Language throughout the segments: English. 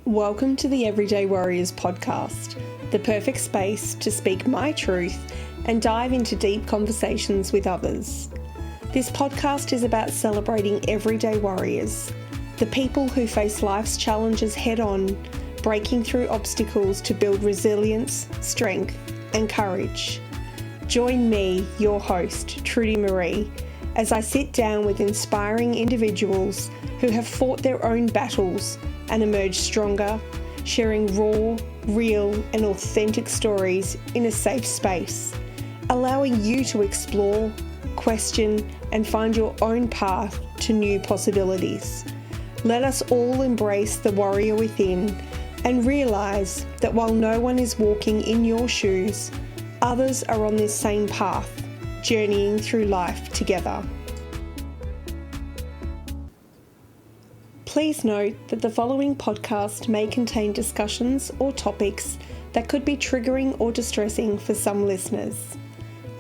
Welcome to the Everyday Warriors podcast, the perfect space to speak my truth and dive into deep conversations with others. This podcast is about celebrating everyday warriors, the people who face life's challenges head on, breaking through obstacles to build resilience, strength, and courage. Join me, your host, Trudy Marie, as I sit down with inspiring individuals who have fought their own battles and emerged stronger, sharing raw, real, and authentic stories in a safe space, allowing you to explore, question, and find your own path to new possibilities. Let us all embrace the warrior within and realize that while no one is walking in your shoes, others are on this same path, journeying through life together. Please note that the following podcast may contain discussions or topics that could be triggering or distressing for some listeners.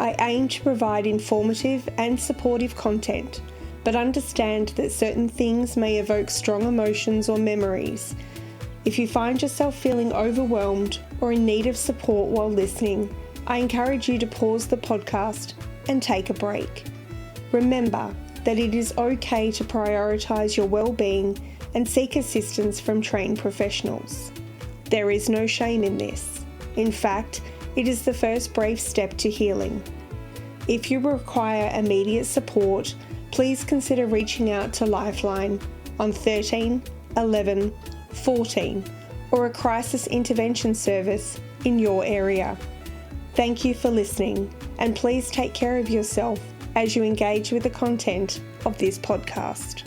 I aim to provide informative and supportive content, but understand that certain things may evoke strong emotions or memories. If you find yourself feeling overwhelmed or in need of support while listening, I encourage you to pause the podcast and take a break. Remember that it is okay to prioritise your well-being and seek assistance from trained professionals. There is no shame in this. In fact, it is the first brave step to healing. If you require immediate support, please consider reaching out to Lifeline on 13 11 14 or a crisis intervention service in your area. Thank you for listening, and please take care of yourself as you engage with the content of this podcast.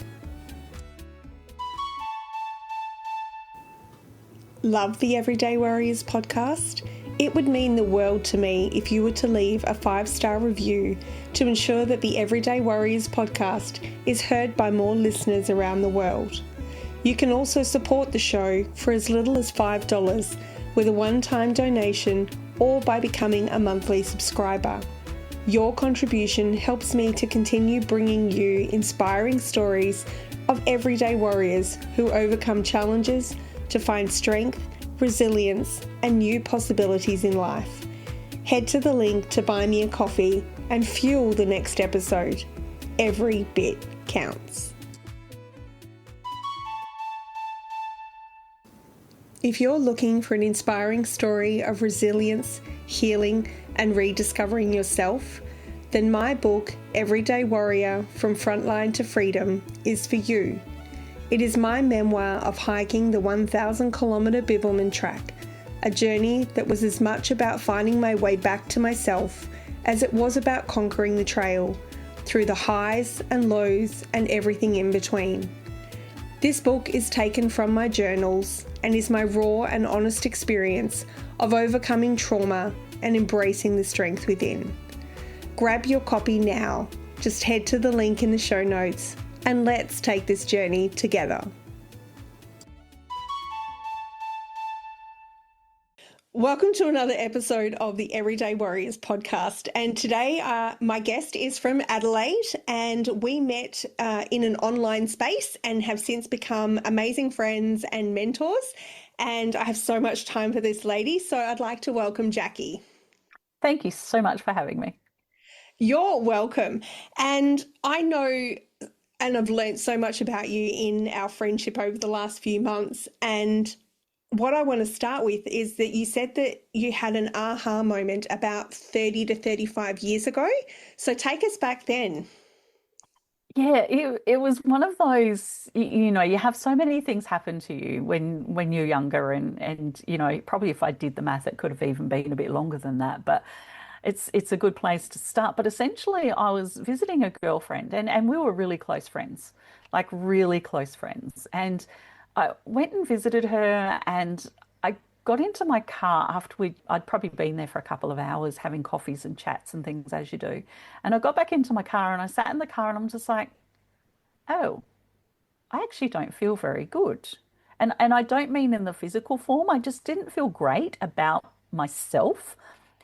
Love the Everyday Warriors podcast? It would mean the world to me if you were to leave a 5-star review to ensure that the Everyday Warriors podcast is heard by more listeners around the world. You can also support the show for as little as $5 with a one-time donation or by becoming a monthly subscriber. Your contribution helps me to continue bringing you inspiring stories of everyday warriors who overcome challenges to find strength, resilience, and new possibilities in life. Head to the link to buy me a coffee and fuel the next episode. Every bit counts. If you're looking for an inspiring story of resilience, healing, and rediscovering yourself, then my book, Everyday Warrior From Frontline to Freedom, is for you. It is my memoir of hiking the 1,000-kilometre Bibbulmun Track, a journey that was as much about finding my way back to myself as it was about conquering the trail, through the highs and lows and everything in between. This book is taken from my journals and is my raw and honest experience of overcoming trauma and embracing the strength within. Grab your copy now. Just head to the link in the show notes and let's take this journey together. Welcome to another episode of the Everyday Warriors podcast. And today my guest is from Adelaide, and we met in an online space and have since become amazing friends and mentors. And I have so much time for this lady, so I'd like to welcome Jacqui. Thank you so much for having me. You're welcome. And I know, and I've learned so much about you in our friendship over the last few months. And what I want to start with is that you said that you had an aha moment about 30 to 35 years ago. So take us back then. Yeah, it was one of those, you know, you have so many things happen to you when you're younger, and you know, probably if I did the math, it could have even been a bit longer than that, but it's a good place to start. But essentially, I was visiting a girlfriend, and we were really close friends, like really close friends. And I went and visited her, and I got into my car after I'd probably been there for a couple of hours having coffees and chats and things as you do. And I got back into my car and I sat in the car and I'm just like, oh, I actually don't feel very good. And I don't mean in the physical form. I just didn't feel great about myself.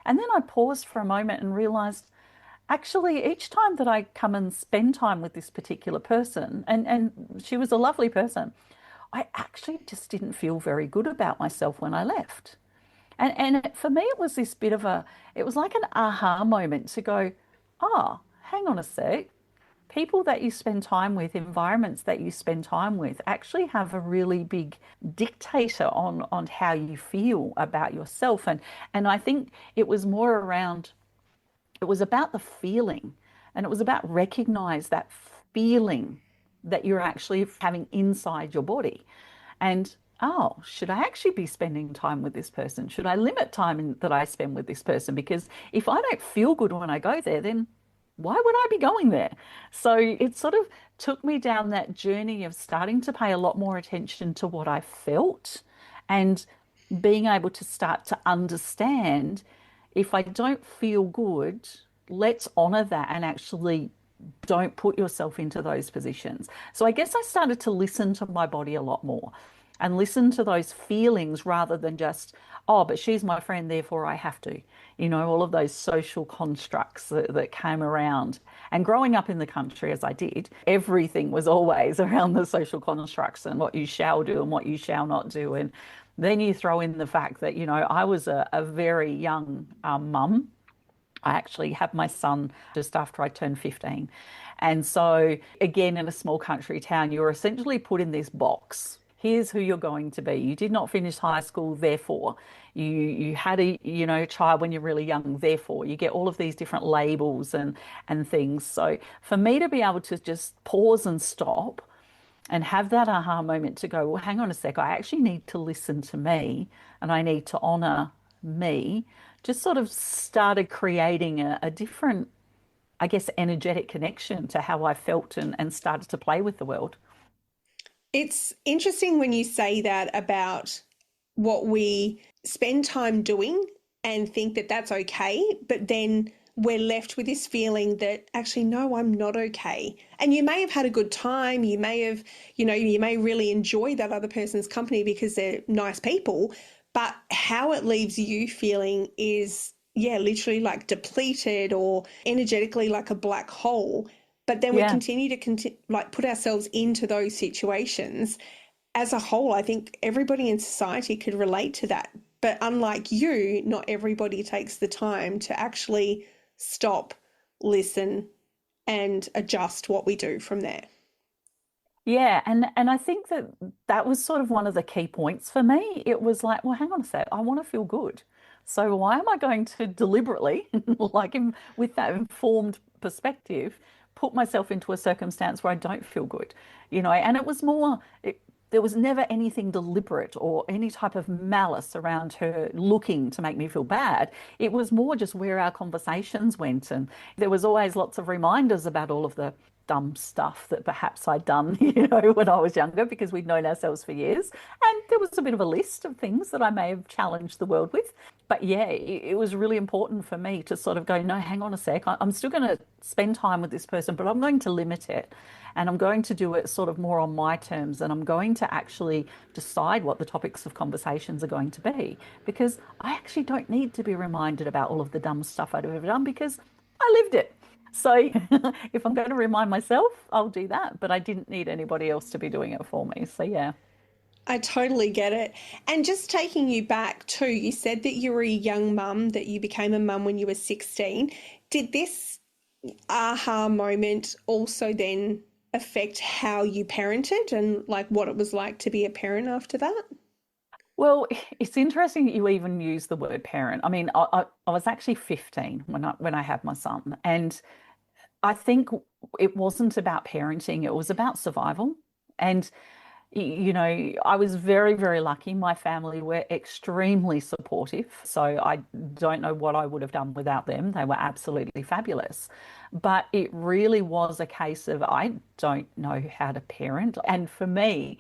And then I paused for a moment and realized, actually, each time that I come and spend time with this particular person, and she was a lovely person, I actually just didn't feel very good about myself when I left. For me, it was this bit of it was like an aha moment to go, oh, hang on a sec. People that you spend time with, environments that you spend time with, actually have a really big dictator on how you feel about yourself. And I think it was more around, it was about the feeling, and it was about recognize that feeling that you're actually having inside your body. And oh, should I actually be spending time with this person? Should I limit that I spend with this person? Because if I don't feel good when I go there, then why would I be going there? So it sort of took me down that journey of starting to pay a lot more attention to what I felt and being able to start to understand, if I don't feel good, let's honor that and actually don't put yourself into those positions. So I guess I started to listen to my body a lot more and listen to those feelings rather than just, oh, but she's my friend, therefore I have to. All of those social constructs that came around. And growing up in the country as I did, everything was always around the social constructs and what you shall do and what you shall not do. And then you throw in the fact that, I was a very young mum. I actually had my son just after I turned 15. And so, again, in a small country town, you're essentially put in this box. Here's who you're going to be. You did not finish high school, therefore. You had a child when you're really young, therefore. You get all of these different labels and things. So for me to be able to just pause and stop and have that aha moment to go, well, hang on a sec, I actually need to listen to me and I need to honor me, just sort of started creating a different, I guess, energetic connection to how I felt and started to play with the world. It's interesting when you say that about what we spend time doing and think that that's okay, but then we're left with this feeling that actually, no, I'm not okay. And you may have had a good time. You may have, you may really enjoy that other person's company because they're nice people, but how it leaves you feeling is, yeah, literally like depleted or energetically like a black hole. But then we Yeah. continue to like put ourselves into those situations. As a whole, I think everybody in society could relate to that. But unlike you, not everybody takes the time to actually stop, listen, and adjust what we do from there. Yeah, and I think that was sort of one of the key points for me. It was like, well, hang on a sec, I want to feel good. So why am I going to deliberately, with that informed perspective, put myself into a circumstance where I don't feel good? And it was more, there was never anything deliberate or any type of malice around her looking to make me feel bad. It was more just where our conversations went. And there was always lots of reminders about all of the dumb stuff that perhaps I'd done, when I was younger, because we'd known ourselves for years. And there was a bit of a list of things that I may have challenged the world with. But yeah, it was really important for me to sort of go, no, hang on a sec. I'm still going to spend time with this person, but I'm going to limit it. And I'm going to do it sort of more on my terms. And I'm going to actually decide what the topics of conversations are going to be. Because I actually don't need to be reminded about all of the dumb stuff I'd ever done because I lived it. So if I'm going to remind myself, I'll do that. But I didn't need anybody else to be doing it for me. So yeah. I totally get it. And just taking you back too, you said that you were a young mum, that you became a mum when you were 16. Did this aha moment also then affect how you parented and like what it was like to be a parent after that? Well, it's interesting that you even use the word parent. I mean, I was actually 15 when I had my son, and I think it wasn't about parenting, it was about survival. And I was very, very lucky. My family were extremely supportive. So I don't know what I would have done without them. They were absolutely fabulous. But it really was a case of I don't know how to parent. And for me,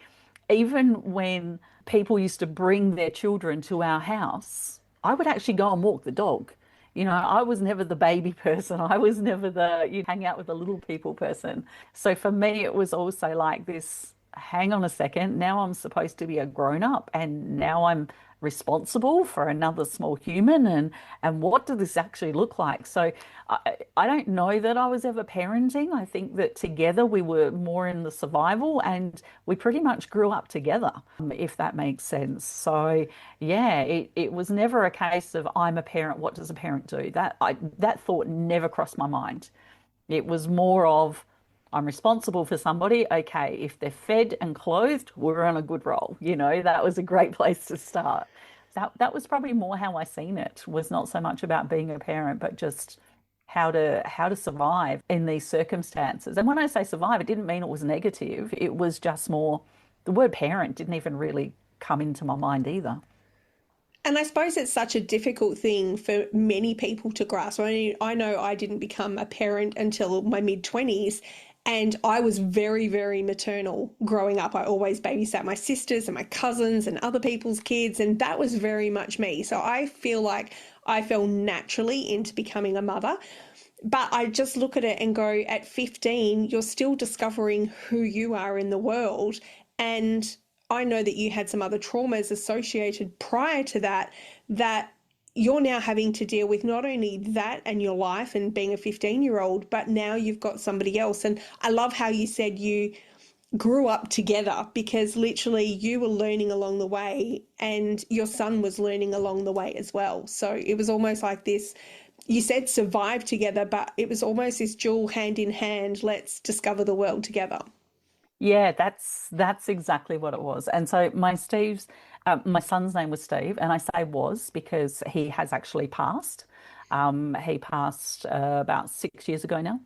even when people used to bring their children to our house, I would actually go and walk the dog. I was never the baby person. I was never the you hang out with the little people person. So for me, it was also like this. hang on a second, now I'm supposed to be a grown up and now I'm responsible for another small human and what does this actually look like? So I don't know that I was ever parenting. I think that together we were more in the survival and we pretty much grew up together, if that makes sense. So yeah, it was never a case of I'm a parent, what does a parent do? That thought never crossed my mind. It was more of, I'm responsible for somebody. Okay, if they're fed and clothed, we're on a good roll. That was a great place to start. That was probably more how I seen it, was not so much about being a parent, but just how to survive in these circumstances. And when I say survive, it didn't mean it was negative. It was just more, the word parent didn't even really come into my mind either. And I suppose it's such a difficult thing for many people to grasp. I know I didn't become a parent until my mid 20s, and I was very, very maternal growing up. I always babysat my sisters and my cousins and other people's kids, and that was very much me. So I feel like I fell naturally into becoming a mother. But I just look at it and go, at 15, you're still discovering who you are in the world. And I know that you had some other traumas associated prior to that, that you're now having to deal with not only that and your life and being a 15-year-old, but now you've got somebody else. And I love how you said you grew up together, because literally you were learning along the way and your son was learning along the way as well. So it was almost like this, you said survive together, but it was almost this dual hand in hand, let's discover the world together. Yeah, that's exactly what it was. And so my son's name was Steve, and I say was because he has actually passed. He passed about 6 years ago now.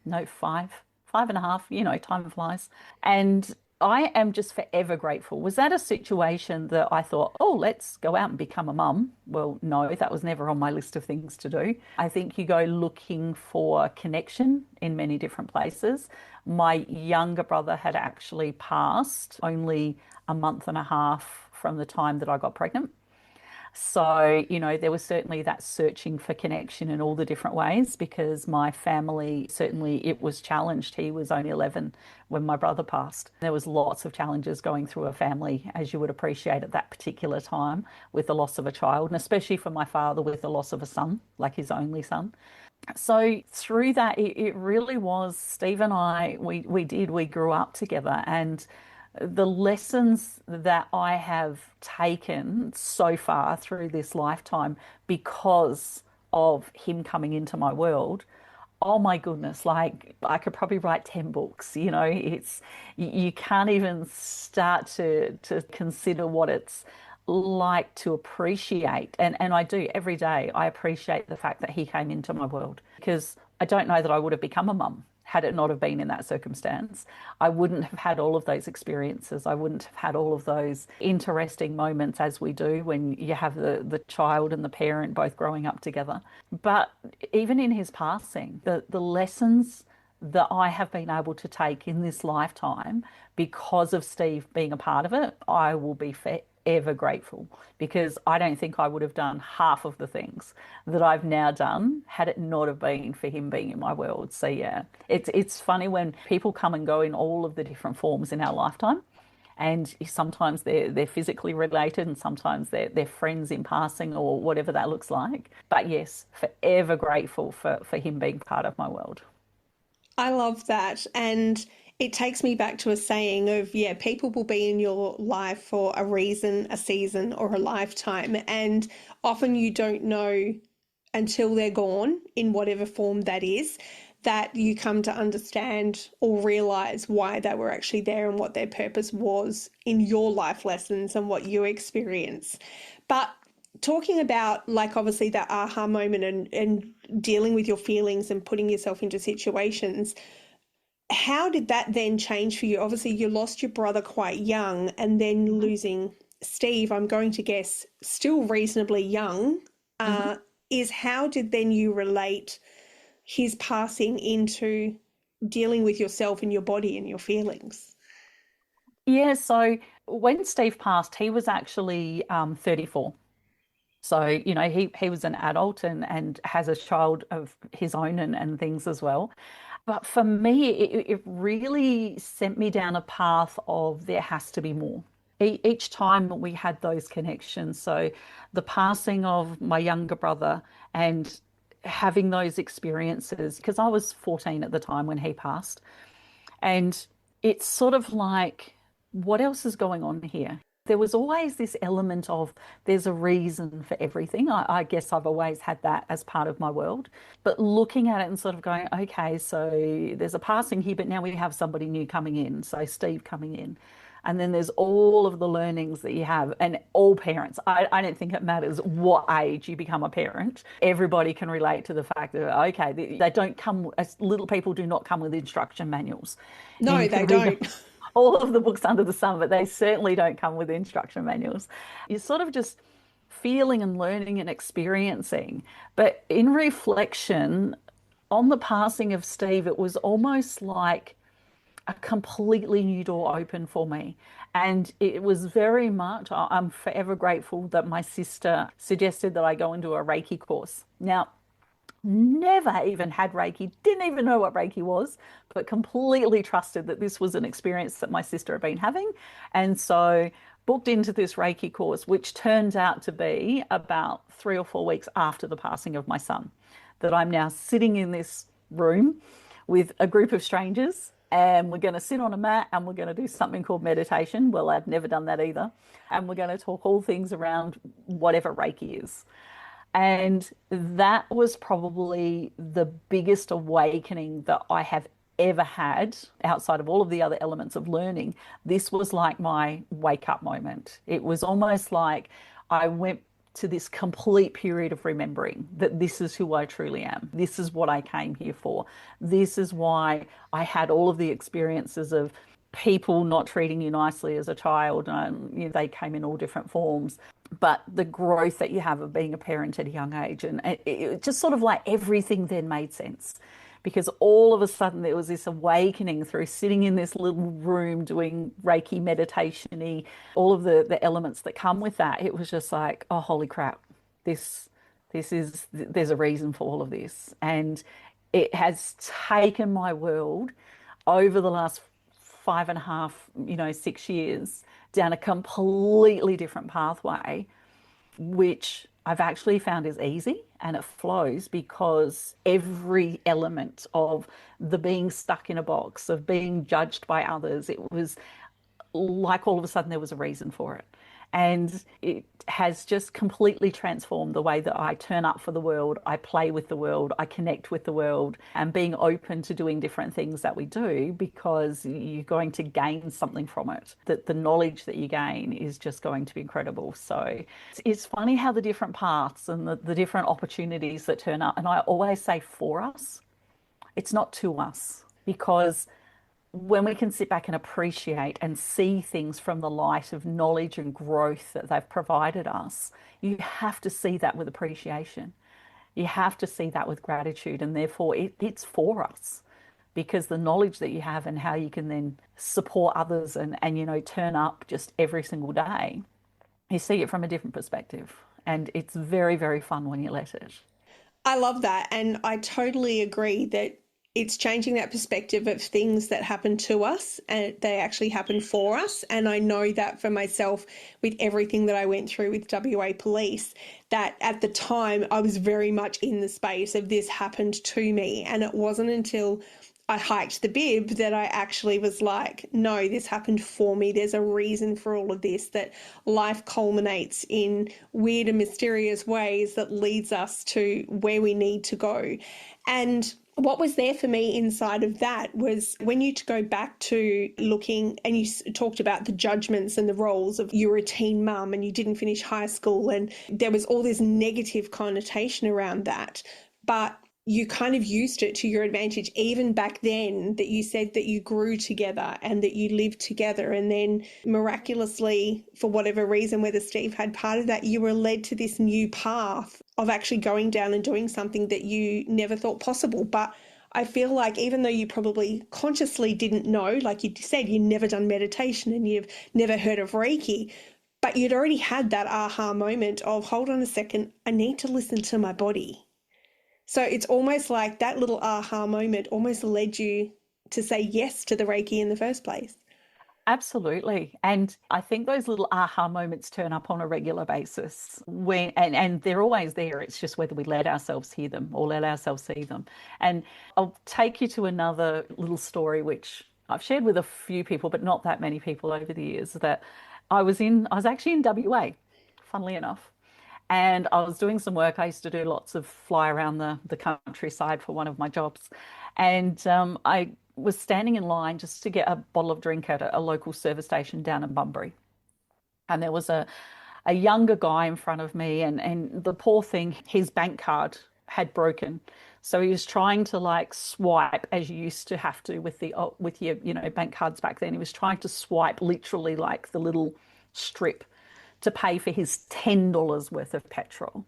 No, 5.5. Time flies. And I am just forever grateful. Was that a situation that I thought, oh, let's go out and become a mum? Well, no, that was never on my list of things to do. I think you go looking for connection in many different places. My younger brother had actually passed only a month and a half from the time that I got pregnant. So, there was certainly that searching for connection in all the different ways because my family, certainly it was challenged. He was only 11 when my brother passed. There was lots of challenges going through a family, as you would appreciate at that particular time, with the loss of a child, and especially for my father with the loss of a son, like his only son. So through that, it really was Steve and I, we grew up together, and the lessons that I have taken so far through this lifetime because of him coming into my world, oh my goodness, like I could probably write 10 books, it's you can't even start to consider what it's like to appreciate. And I do every day. I appreciate the fact that he came into my world because I don't know that I would have become a mum had it not have been in that circumstance. I wouldn't have had all of those experiences. I wouldn't have had all of those interesting moments as we do when you have the child and the parent both growing up together. But even in his passing, the lessons that I have been able to take in this lifetime because of Steve being a part of it, I will be ever grateful because I don't think I would have done half of the things that I've now done had it not have been for him being in my world. So yeah, it's funny when people come and go in all of the different forms in our lifetime. And sometimes they're physically related and sometimes they're friends in passing or whatever that looks like. But yes, forever grateful for him being part of my world. I love that. And it takes me back to a saying of, yeah, people will be in your life for a reason, a season, or a lifetime. And often you don't know until they're gone in whatever form that is, that you come to understand or realize why they were actually there and what their purpose was in your life lessons and what you experience. But talking about like obviously that aha moment and dealing with your feelings and putting yourself into situations, how did that then change for you? Obviously, you lost your brother quite young and then losing Steve, I'm going to guess, still reasonably young, Mm-hmm. is how did then you relate his passing into dealing with yourself and your body and your feelings? Yeah, so when Steve passed, he was actually 34. So, he was an adult and has a child of his own and things as well. But for me, it really sent me down a path of there has to be more. Each time we had those connections, so the passing of my younger brother and having those experiences, because I was 14 at the time when he passed, and it's sort of like, what else is going on here? There was always this element of there's a reason for everything. I guess I've always had that as part of my world. But looking at it and sort of going, okay, so there's a passing here, but now we have somebody new coming in. So Steve coming in. And then there's all of the learnings that you have, and all parents. I don't think it matters what age you become a parent. Everybody can relate to the fact that, okay, they don't come, as little people do not come with instruction manuals. No, You they can read don't. all of the books under the sun, but they certainly don't come with instruction manuals. You're sort of just feeling and learning and experiencing. But in reflection, on the passing of Steve, it was almost like a completely new door open for me. And it was very much, I'm forever grateful that my sister suggested that I go into a Reiki course. Now, never even had Reiki, didn't even know what Reiki was, but completely trusted that this was an experience that my sister had been having. And so booked into this Reiki course, which turns out to be about 3 or 4 weeks after the passing of my son, that I'm now sitting in this room with a group of strangers, and we're going to sit on a mat and we're going to do something called meditation. Well, I'd never done that either. And we're going to talk all things around whatever Reiki is. And that was probably the biggest awakening that I have ever had outside of all of the other elements of learning. This was like my wake up moment. It was almost like I went to this complete period of remembering that this is who I truly am. This is what I came here for. This is why I had all of the experiences of people not treating you nicely as a child. They came in all different forms. But the growth that you have of being a parent at a young age, and it just sort of like everything then made sense. Because all of a sudden there was this awakening through sitting in this little room doing Reiki meditation-y, all of the elements that come with that. It was just like, oh, holy crap, there's a reason for all of this. And it has taken my world over the last 5.5, 6 years down a completely different pathway, which I've actually found is easy and it flows because every element of the being stuck in a box, of being judged by others, it was like all of a sudden there was a reason for it. And it has just completely transformed the way that I turn up for the world, I play with the world, I connect with the world, and being open to doing different things that we do because you're going to gain something from it. That the knowledge that you gain is just going to be incredible. So it's funny how the different paths and the different opportunities that turn up, and I always say for us, it's not to us, because when we can sit back and appreciate and see things from the light of knowledge and growth that they've provided us, you have to see that with appreciation. You have to see that with gratitude, and therefore it's for us, because the knowledge that you have and how you can then support others and turn up just every single day, you see it from a different perspective, and it's very, very fun when you let it. I love that. And I totally agree that it's changing that perspective of things that happen to us and they actually happen for us. And I know that for myself, with everything that I went through with WA Police, that at the time I was very much in the space of this happened to me. And it wasn't until I hiked the bib that I actually was like, no, this happened for me. There's a reason for all of this, that life culminates in weird and mysterious ways that leads us to where we need to go. And what was there for me inside of that was when you go back to looking and you talked about the judgments and the roles of you were a teen mum and you didn't finish high school, and there was all this negative connotation around that. But you kind of used it to your advantage even back then, that you said that you grew together and that you lived together. And then miraculously, for whatever reason, whether Steve had part of that, you were led to this new path of actually going down and doing something that you never thought possible. But I feel like even though you probably consciously didn't know, like you said, you'd never done meditation and you've never heard of Reiki, but you'd already had that aha moment of, hold on a second, I need to listen to my body. So it's almost like that little aha moment almost led you to say yes to the Reiki in the first place. Absolutely. And I think those little aha moments turn up on a regular basis when and they're always there. It's just whether we let ourselves hear them or let ourselves see them. And I'll take you to another little story which I've shared with a few people, but not that many people over the years, that I was actually in WA, funnily enough. And I was doing some work. I used to do lots of fly around the countryside for one of my jobs. And I was standing in line just to get a bottle of drink at a local service station down in Bunbury. And there was a younger guy in front of me, and the poor thing, his bank card had broken. So he was trying to like swipe as you used to have to with the with your, bank cards back then. He was trying to swipe literally like the little strip to pay for his $10 worth of petrol.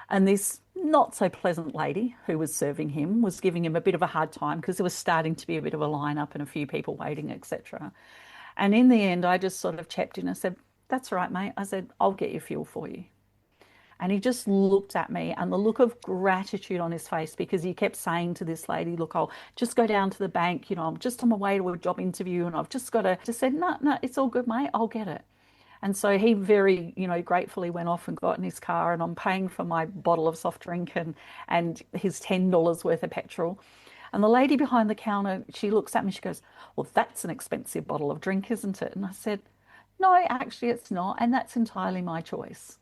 And this not so pleasant lady who was serving him was giving him a bit of a hard time because there was starting to be a bit of a lineup and a few people waiting, etc. And in the end, I just sort of chipped in and said, "That's all right, mate." I said, "I'll get your fuel for you." And he just looked at me, and the look of gratitude on his face, because he kept saying to this lady, "Look, I'll just go down to the bank. I'm just on my way to a job interview and I've just got to," just said, "No, no, it's all good, mate. I'll get it." And so he very, gratefully went off and got in his car, and I'm paying for my bottle of soft drink and his $10 worth of petrol. And the lady behind the counter, she looks at me, she goes, "Well, that's an expensive bottle of drink, isn't it?" And I said, "No, actually it's not, and that's entirely my choice."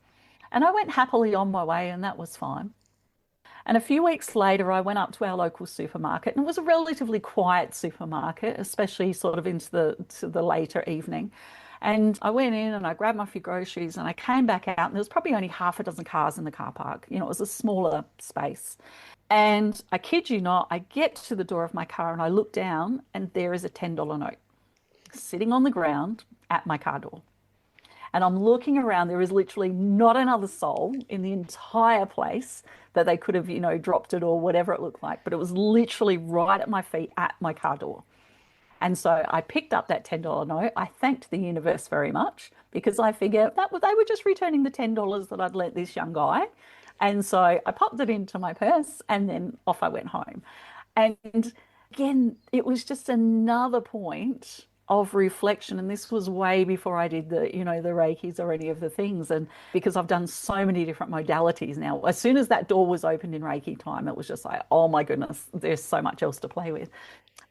And I went happily on my way, and that was fine. And a few weeks later, I went up to our local supermarket, and it was a relatively quiet supermarket, especially sort of into the later evening. And I went in and I grabbed my few groceries and I came back out, and there was probably only half a dozen cars in the car park. It was a smaller space. And I kid you not, I get to the door of my car and I look down, and there is a $10 note sitting on the ground at my car door. And I'm looking around, there is literally not another soul in the entire place that they could have, dropped it or whatever it looked like. But it was literally right at my feet at my car door. And so I picked up that $10 note. I thanked the universe very much because I figured that they were just returning the $10 that I'd lent this young guy. And so I popped it into my purse and then off I went home. And again, it was just another point of reflection. And this was way before I did the Reikis or any of the things. And because I've done so many different modalities now, as soon as that door was opened in Reiki time, it was just like, oh my goodness, there's so much else to play with.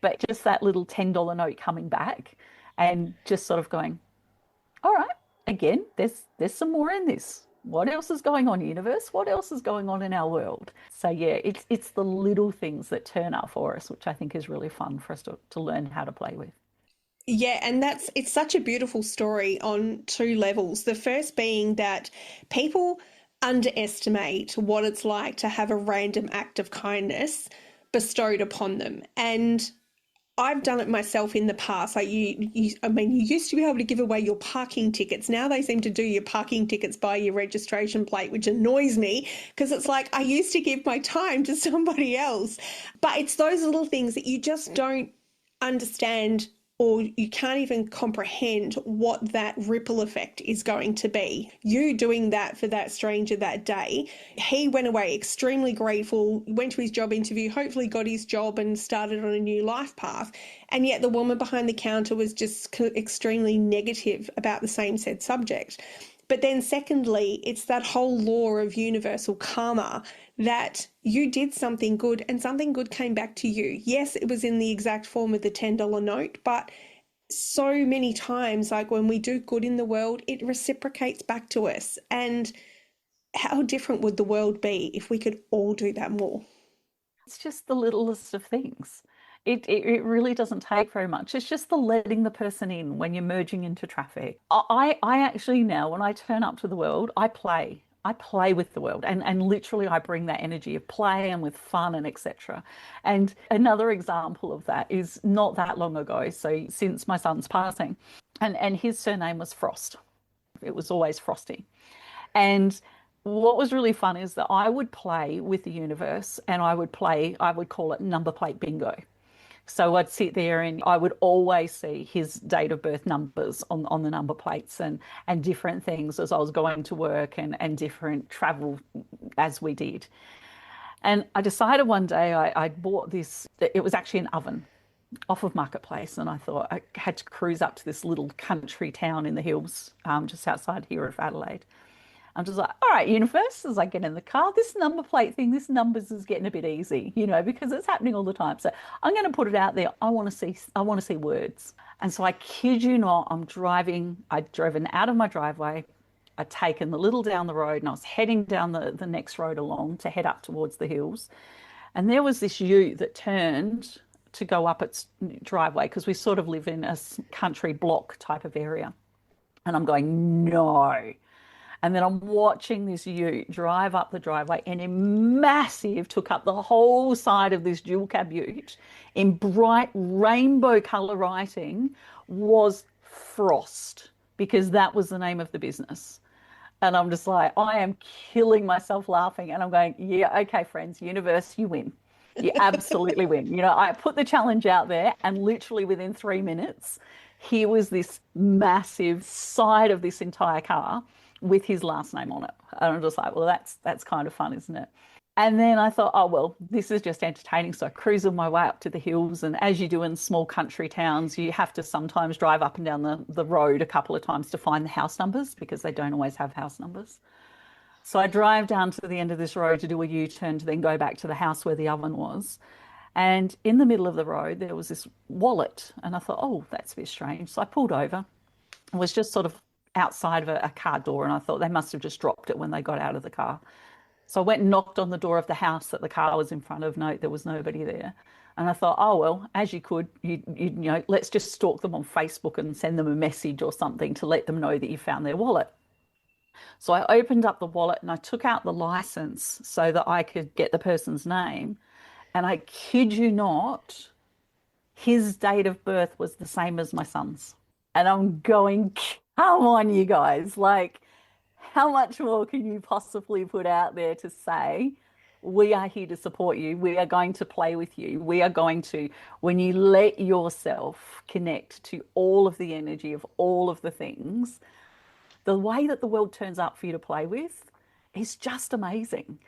But just that little $10 note coming back and just sort of going, all right, again, there's some more in this. What else is going on, universe? What else is going on in our world? So yeah, it's the little things that turn up for us, which I think is really fun for us to learn how to play with. Yeah, and it's such a beautiful story on two levels. The first being that people underestimate what it's like to have a random act of kindness bestowed upon them. And I've done it myself in the past. Like I mean, you used to be able to give away your parking tickets. Now they seem to do your parking tickets by your registration plate, which annoys me because it's like I used to give my time to somebody else. But it's those little things that you just don't understand, or you can't even comprehend what that ripple effect is going to be. You doing that for that stranger that day, he went away extremely grateful, went to his job interview, hopefully got his job and started on a new life path. And yet the woman behind the counter was just extremely negative about the same said subject. But then secondly, it's that whole law of universal karma that you did something good and something good came back to you. Yes, it was in the exact form of the $10 note, but so many times, like when we do good in the world, it reciprocates back to us. And how different would the world be if we could all do that more? It's just the littlest of things. It really doesn't take very much. It's just the letting the person in when you're merging into traffic. I actually now, when I turn up to the world, I play. I play with the world, and literally I bring that energy of play and with fun and etc. And another example of that is not that long ago, so since my son's passing, and his surname was Frost. It was always Frosty. And what was really fun is that I would play with the universe, and I would call it number plate bingo. So I'd sit there and I would always see his date of birth numbers on the number plates and different things as I was going to work and different travel as we did. And I decided one day I bought this, it was actually an oven off of Marketplace. And I thought I had to cruise up to this little country town in the hills, just outside here of Adelaide. I'm just like, all right, universe, as I get in the car, this number plate thing, this numbers is getting a bit easy, because it's happening all the time. So I'm going to put it out there. I want to see words. And so I kid you not, I'd driven out of my driveway. I'd taken the little down the road and I was heading down the next road along to head up towards the hills. And there was this ute that turned to go up its driveway because we sort of live in a country block type of area. And I'm going, no. And then I'm watching this ute drive up the driveway and in massive took up the whole side of this dual cab ute in bright rainbow colour writing was Frost because that was the name of the business. And I'm just like, I am killing myself laughing. And I'm going, yeah, okay, friends, universe, you win. You absolutely win. I put the challenge out there and literally within 3 minutes, here was this massive side of this entire car with his last name on it. And I'm just like, well, that's kind of fun, isn't it? And then I thought, oh, well, this is just entertaining. So I cruised on my way up to the hills. And as you do in small country towns, you have to sometimes drive up and down the road a couple of times to find the house numbers because they don't always have house numbers. So I drive down to the end of this road to do a U-turn to then go back to the house where the oven was. And in the middle of the road, there was this wallet. And I thought, oh, that's a bit strange. So I pulled over. It was just sort of outside of a car door. And I thought they must have just dropped it when they got out of the car. So I went and knocked on the door of the house that the car was in front of. No, there was nobody there. And I thought, oh, well, as you could, let's just stalk them on Facebook and send them a message or something to let them know that you found their wallet. So I opened up the wallet and I took out the license so that I could get the person's name. And I kid you not, his date of birth was the same as my son's. And I'm going, come on, you guys. Like, how much more can you possibly put out there to say, we are here to support you. We are going to play with you. We are going to, when you let yourself connect to all of the energy of all of the things, the way that the world turns up for you to play with is just amazing.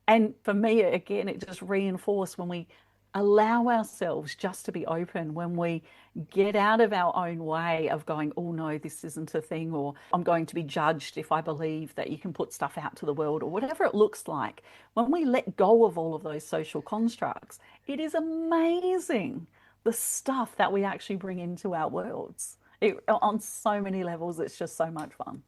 And for me, again, it just reinforced when we allow ourselves just to be open, when we get out of our own way of going, oh no, this isn't a thing, or I'm going to be judged if I believe that you can put stuff out to the world, or whatever it looks like. When we let go of all of those social constructs, it is amazing the stuff that we actually bring into our worlds. On so many levels, it's just so much fun.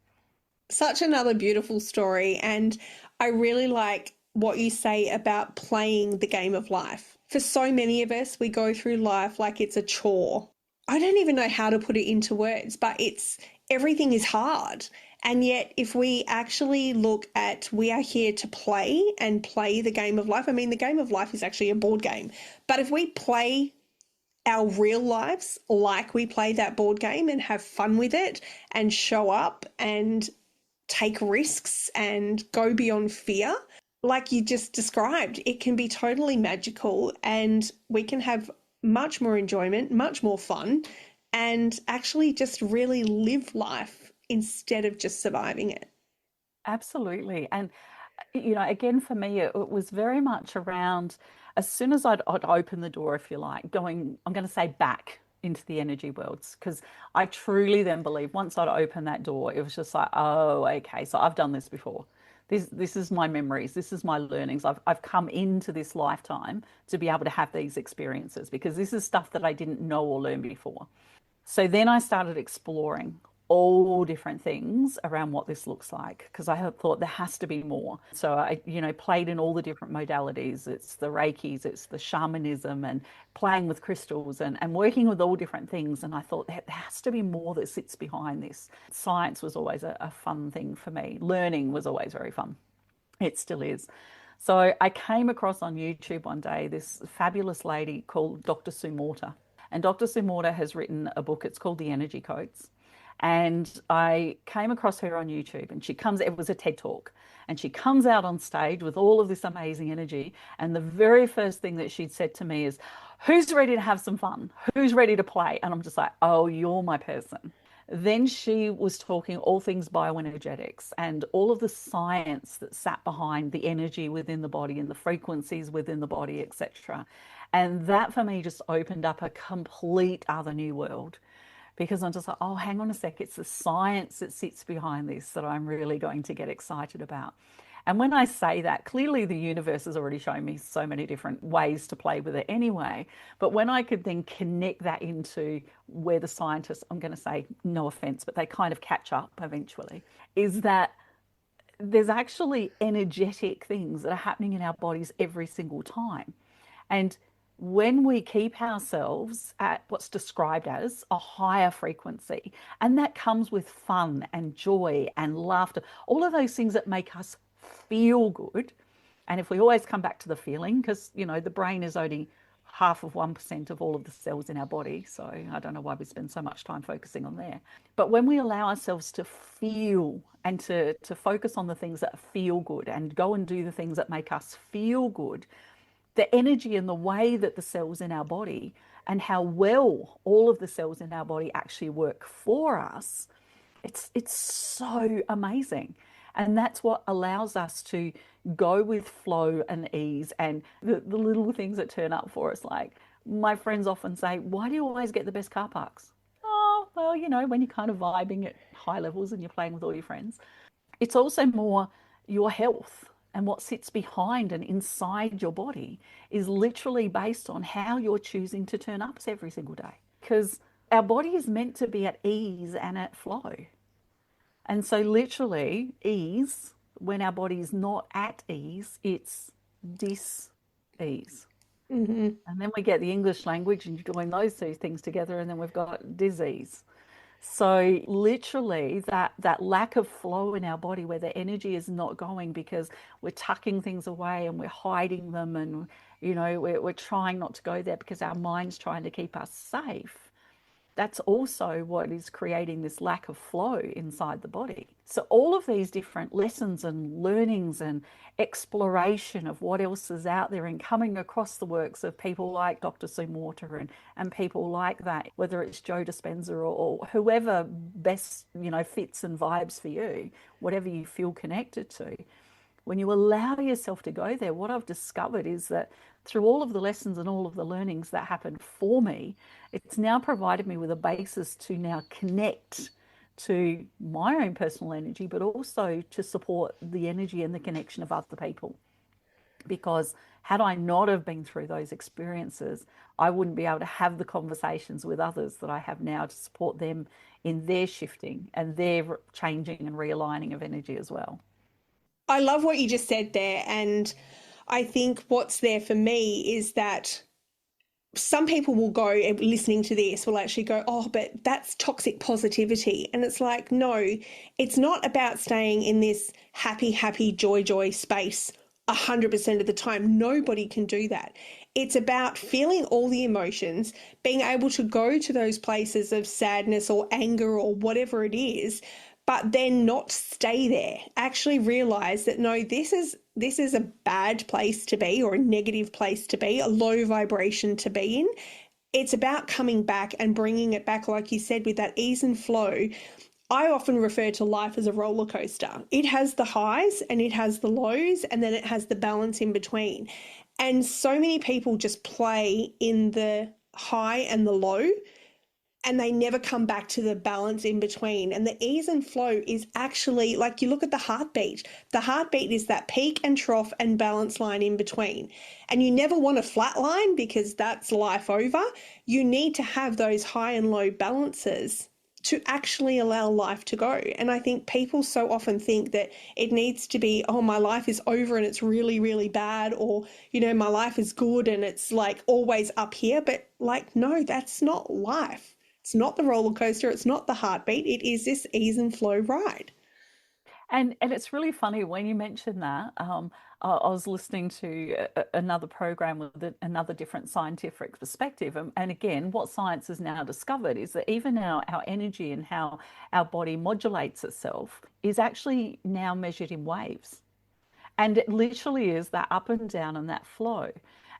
Such another beautiful story. And I really like what you say about playing the game of life. For so many of us, we go through life like it's a chore. I don't even know how to put it into words, but everything is hard. And yet, if we actually look at we are here to play and play the game of life, I mean, the game of life is actually a board game. But if we play our real lives like we play that board game and have fun with it and show up and take risks and go beyond fear, like you just described, it can be totally magical and we can have much more enjoyment, much more fun, and actually just really live life instead of just surviving it. Absolutely. And, again, for me, it was very much around as soon as I'd open the door, if you like, going, I'm going to say back into the energy worlds, because I truly then believe once I'd opened that door, it was just like, oh, okay, so I've done this before. This is my memories. This is my learnings. I've come into this lifetime to be able to have these experiences because this is stuff that I didn't know or learn before. So then I started exploring all different things around what this looks like because I had thought there has to be more. So I, played in all the different modalities. It's the Reikis, it's the shamanism and playing with crystals and working with all different things. And I thought there has to be more that sits behind this. Science was always a fun thing for me. Learning was always very fun. It still is. So I came across on YouTube one day this fabulous lady called Dr. Sumorta. And Dr. Sumorta has written a book. It's called The Energy Codes. And I came across her on YouTube and it was a TED Talk, and she comes out on stage with all of this amazing energy. And the very first thing that she'd said to me is, who's ready to have some fun? Who's ready to play? And I'm just like, oh, you're my person. Then she was talking all things bioenergetics and all of the science that sat behind the energy within the body and the frequencies within the body, etc. And that for me just opened up a complete other new world, because I'm just like, oh, hang on a sec, it's the science that sits behind this that I'm really going to get excited about. And when I say that, clearly the universe has already shown me so many different ways to play with it anyway. But when I could then connect that into where the scientists, I'm going to say, no offense, but they kind of catch up eventually, is that there's actually energetic things that are happening in our bodies every single time. And when we keep ourselves at what's described as a higher frequency, and that comes with fun and joy and laughter, all of those things that make us feel good. And if we always come back to the feeling, because, the brain is only half of 1% of all of the cells in our body. So I don't know why we spend so much time focusing on there. But when we allow ourselves to feel and to focus on the things that feel good and go and do the things that make us feel good, the energy and the way that the cells in our body and how well all of the cells in our body actually work for us, it's so amazing. And that's what allows us to go with flow and ease and the little things that turn up for us. Like my friends often say, why do you always get the best car parks? Oh, well, when you're kind of vibing at high levels and you're playing with all your friends. It's also more your health, and what sits behind and inside your body is literally based on how you're choosing to turn up every single day. Because our body is meant to be at ease and at flow. And so, literally, ease, when our body is not at ease, it's dis-ease. Mm-hmm. And then we get the English language and you join those two things together, and then we've got disease. So literally that lack of flow in our body, where the energy is not going because we're tucking things away and we're hiding them, and we're trying not to go there because our mind's trying to keep us safe. That's also what is creating this lack of flow inside the body. So all of these different lessons and learnings and exploration of what else is out there, and coming across the works of people like Dr. Sue Morter and people like that, whether it's Joe Dispenza or whoever best, fits and vibes for you, whatever you feel connected to. When you allow yourself to go there, what I've discovered is that through all of the lessons and all of the learnings that happened for me, it's now provided me with a basis to now connect to my own personal energy, but also to support the energy and the connection of other people. Because had I not have been through those experiences, I wouldn't be able to have the conversations with others that I have now to support them in their shifting and their changing and realigning of energy as well. I love what you just said there. And I think what's there for me is that some people will go, listening to this, will actually go, oh, but that's toxic positivity. And it's like, no, it's not about staying in this happy, happy, joy, joy space 100% of the time. Nobody can do that. It's about feeling all the emotions, being able to go to those places of sadness or anger or whatever it is, but then not stay there. Actually realize that, no, this is a bad place to be, or a negative place to be, a low vibration to be in. It's about coming back and bringing it back, like you said, with that ease and flow. I often refer to life as a roller coaster. It has the highs and it has the lows, and then it has the balance in between. And so many people just play in the high and the low, and they never come back to the balance in between. And the ease and flow is actually, like, you look at the heartbeat. The heartbeat is that peak and trough and balance line in between. And you never want a flat line, because that's life over. You need to have those high and low balances to actually allow life to go. And I think people so often think that it needs to be, oh, my life is over and it's really, really bad, or, my life is good and it's like always up here. But like, no, that's not life. It's not the roller coaster. It's not the heartbeat. It is this ease and flow ride. And it's really funny when you mentioned that. I was listening to another program with another different scientific perspective. And again, what science has now discovered is that even our energy and how our body modulates itself is actually now measured in waves. And it literally is that up and down and that flow.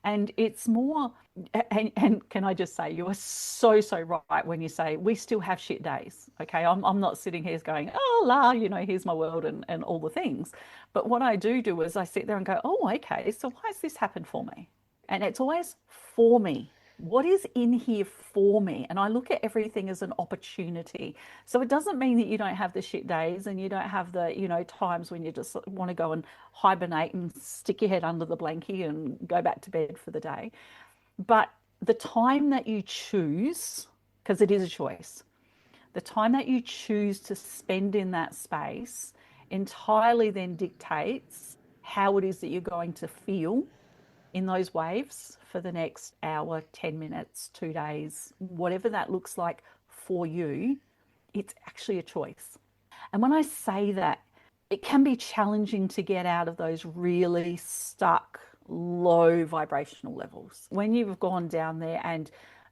And it's more, and can I just say, you are so, so right when you say we still have shit days. Okay. I'm not sitting here going, oh, la, here's my world and all the things. But what I do is I sit there and go, oh, okay. So why has this happened for me? And it's always for me. What is in here for me? And I look at everything as an opportunity. So it doesn't mean that you don't have the shit days and you don't have the, times when you just want to go and hibernate and stick your head under the blankie and go back to bed for the day. But the time that you choose, because it is a choice, the time that you choose to spend in that space entirely then dictates how it is that you're going to feel in those waves for the next hour, 10 minutes, 2 days, whatever that looks like for you. It's actually a choice. And when I say that, it can be challenging to get out of those really stuck low vibrational levels. When you've gone down there, and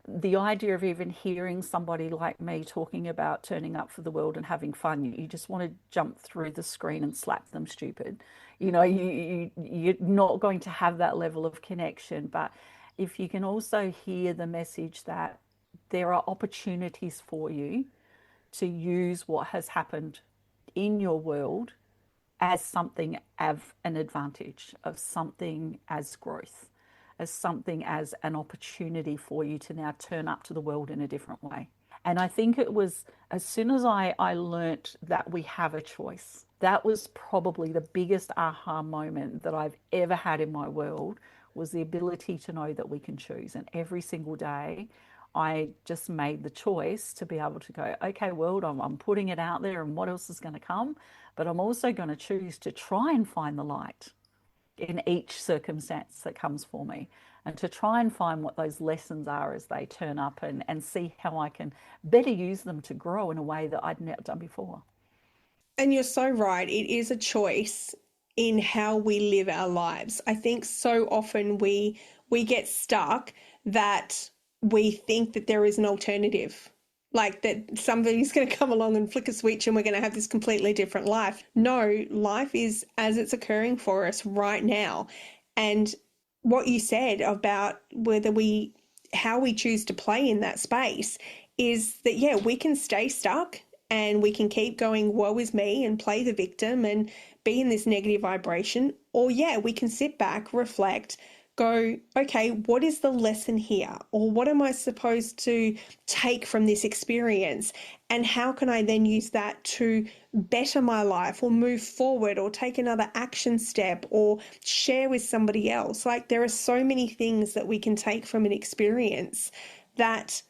the idea of even hearing somebody like me talking about turning up for the world and having fun, you just want to jump through the screen and slap them stupid. You're not going to have that level of connection. But if you can also hear the message that there are opportunities for you to use what has happened in your world as something of an advantage, of something as growth, as something as an opportunity for you to now turn up to the world in a different way. And I think it was as soon as I learnt that we have a choice, that was probably the biggest aha moment that I've ever had in my world, was the ability to know that we can choose. And every single day, I just made the choice to be able to go, okay, world, I'm putting it out there and what else is going to come? But I'm also going to choose to try and find the light in each circumstance that comes for me, and to try and find what those lessons are as they turn up, and see how I can better use them to grow in a way that I'd never done before. And you're so right. It is a choice in how we live our lives. I think so often we get stuck that we think that there is an alternative. Like that somebody's going to come along and flick a switch and we're going to have this completely different life. No, life is as it's occurring for us right now. And what you said about how we choose to play in that space is that, yeah, we can stay stuck and we can keep going, woe is me, and play the victim and be in this negative vibration. Or, yeah, we can sit back, reflect, go, okay, what is the lesson here? Or what am I supposed to take from this experience? And how can I then use that to better my life or move forward or take another action step or share with somebody else? Like, there are so many things that we can take from an experience that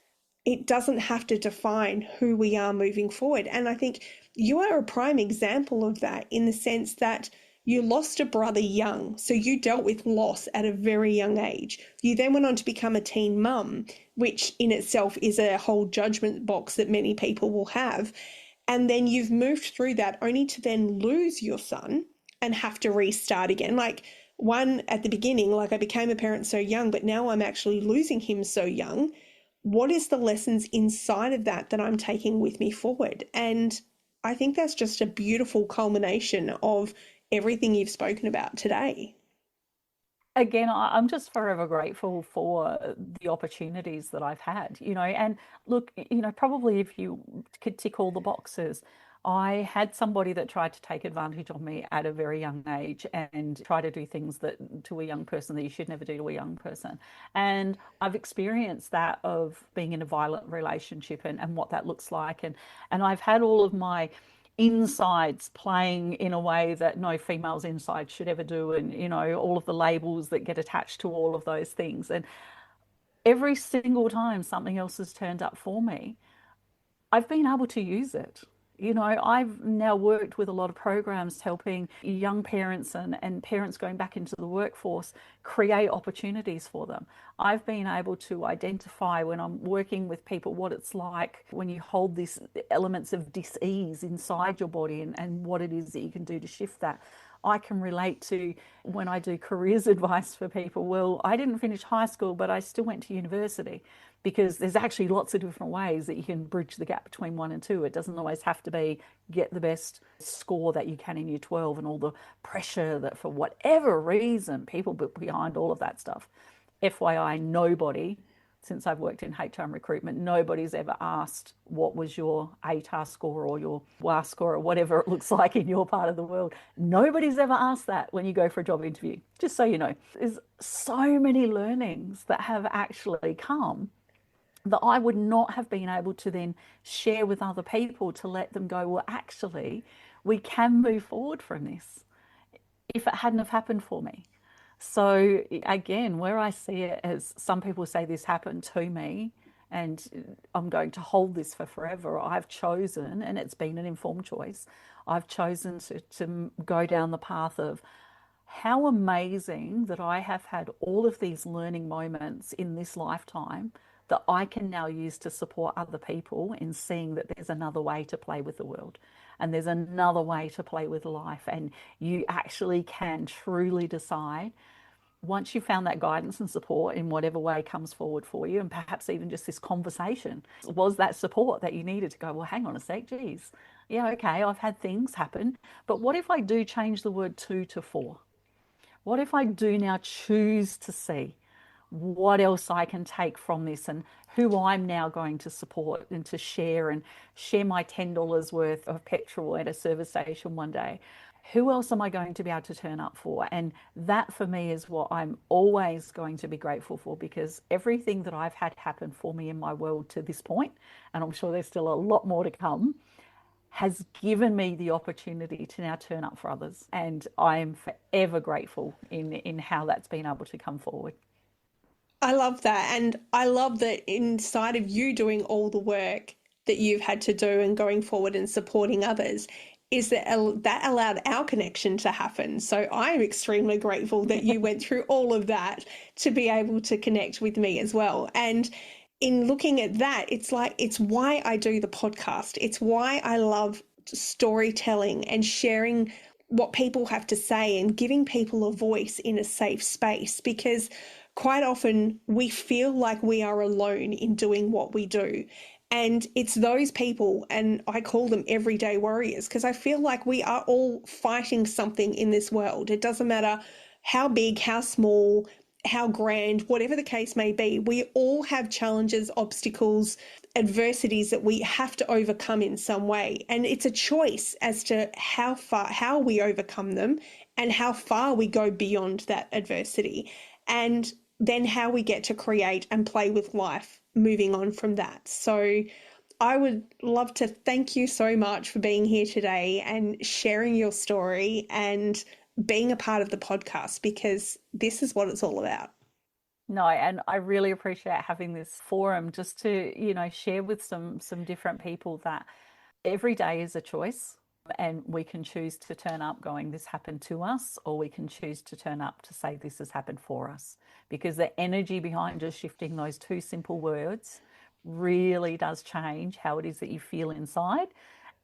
it doesn't have to define who we are moving forward. And I think you are a prime example of that, in the sense that you lost a brother young. So you dealt with loss at a very young age. You then went on to become a teen mum, which in itself is a whole judgment box that many people will have. And then you've moved through that only to then lose your son and have to restart again. Like, one at the beginning, like, I became a parent so young, but now I'm actually losing him so young. What is the lessons inside of that I'm taking with me forward? And I think that's just a beautiful culmination of everything you've spoken about today. Again, I'm just forever grateful for the opportunities that I've had, and look, probably if you could tick all the boxes, I had somebody that tried to take advantage of me at a very young age and try to do things that to a young person that you should never do to a young person. And I've experienced that, of being in a violent relationship, and what that looks like. And I've had all of my insides playing in a way that no female's inside should ever do, and all of the labels that get attached to all of those things. And every single time something else has turned up for me, I've been able to use it. I've now worked with a lot of programs helping young parents and parents going back into the workforce create opportunities for them. I've been able to identify, when I'm working with people, what it's like when you hold these elements of dis-ease inside your body, and what it is that you can do to shift that. I can relate to when I do careers advice for people. Well, I didn't finish high school, but I still went to university, because there's actually lots of different ways that you can bridge the gap between 1 and 2. It doesn't always have to be get the best score that you can in year 12 and all the pressure that for whatever reason people put behind all of that stuff. FYI, nobody, since I've worked in HR and recruitment, nobody's ever asked what was your ATAR score or your WA score or whatever it looks like in your part of the world. Nobody's ever asked that when you go for a job interview, just so you know. There's so many learnings that have actually come that I would not have been able to then share with other people to let them go, well, actually, we can move forward from this if it hadn't have happened for me. So again, where I see it as some people say this happened to me and I'm going to hold this for forever, I've chosen, and it's been an informed choice, I've chosen to go down the path of how amazing that I have had all of these learning moments in this lifetime that I can now use to support other people in seeing that there's another way to play with the world and there's another way to play with life. And you actually can truly decide, once you've found that guidance and support in whatever way comes forward for you, and perhaps even just this conversation was that support that you needed to go, well, hang on a sec, geez, yeah, okay, I've had things happen, but what if I do change the word to 4? What if I do now choose to see what else I can take from this and who I'm now going to support and to share my $10 worth of petrol at a service station one day? Who else am I going to be able to turn up for? And that for me is what I'm always going to be grateful for, because everything that I've had happen for me in my world to this point, and I'm sure there's still a lot more to come, has given me the opportunity to now turn up for others. And I am forever grateful in how that's been able to come forward. I love that. And I love that inside of you doing all the work that you've had to do and going forward and supporting others, is that allowed our connection to happen. So I'm extremely grateful that you went through all of that to be able to connect with me as well. And in looking at that, it's why I do the podcast. It's why I love storytelling and sharing what people have to say and giving people a voice in a safe space, because quite often we feel like we are alone in doing what we do. And it's those people, and I call them everyday warriors, because I feel like we are all fighting something in this world. It doesn't matter how big, how small, how grand, whatever the case may be, we all have challenges, obstacles, adversities that we have to overcome in some way. And it's a choice as to how we overcome them and how far we go beyond that adversity, and then how we get to create and play with life moving on from that. So I would love to thank you so much for being here today and sharing your story and being a part of the podcast, because this is what it's all about. No, and I really appreciate having this forum just to, share with some different people that every day is a choice, and we can choose to turn up going, this happened to us, or we can choose to turn up to say this has happened for us, because the energy behind just shifting those two simple words really does change how it is that you feel inside,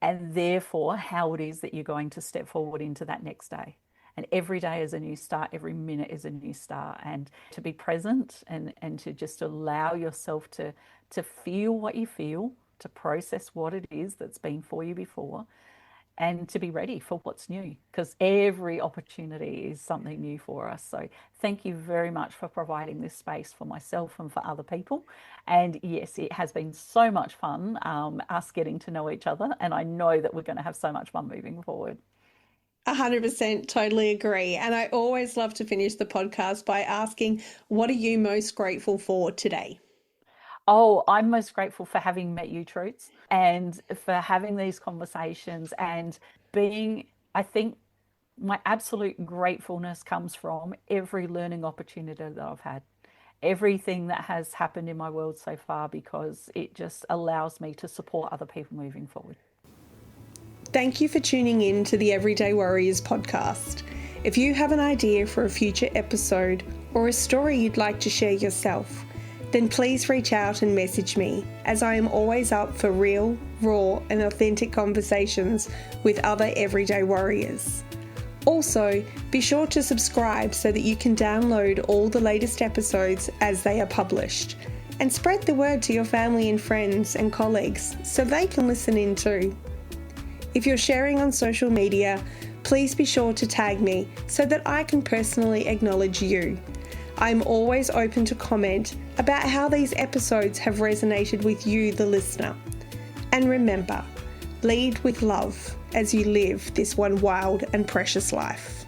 and therefore how it is that you're going to step forward into that next day. And every day is a new start, every minute is a new start. And to be present and to just allow yourself to feel what you feel, to process what it is that's been for you before, and to be ready for what's new, because every opportunity is something new for us. So thank you very much for providing this space for myself and for other people. And yes, it has been so much fun, us getting to know each other. And I know that we're going to have so much fun moving forward. 100% totally agree. And I always love to finish the podcast by asking, what are you most grateful for today? Oh, I'm most grateful for having met you, Truths, and for having these conversations and I think my absolute gratefulness comes from every learning opportunity that I've had, everything that has happened in my world so far, because it just allows me to support other people moving forward. Thank you for tuning in to the Everyday Warriors podcast. If you have an idea for a future episode or a story you'd like to share yourself, then please reach out and message me, as I am always up for real, raw, and authentic conversations with other everyday warriors. Also, be sure to subscribe so that you can download all the latest episodes as they are published, and spread the word to your family and friends and colleagues so they can listen in too. If you're sharing on social media, please be sure to tag me so that I can personally acknowledge you. I'm always open to comment about how these episodes have resonated with you, the listener. And remember, lead with love as you live this one wild and precious life.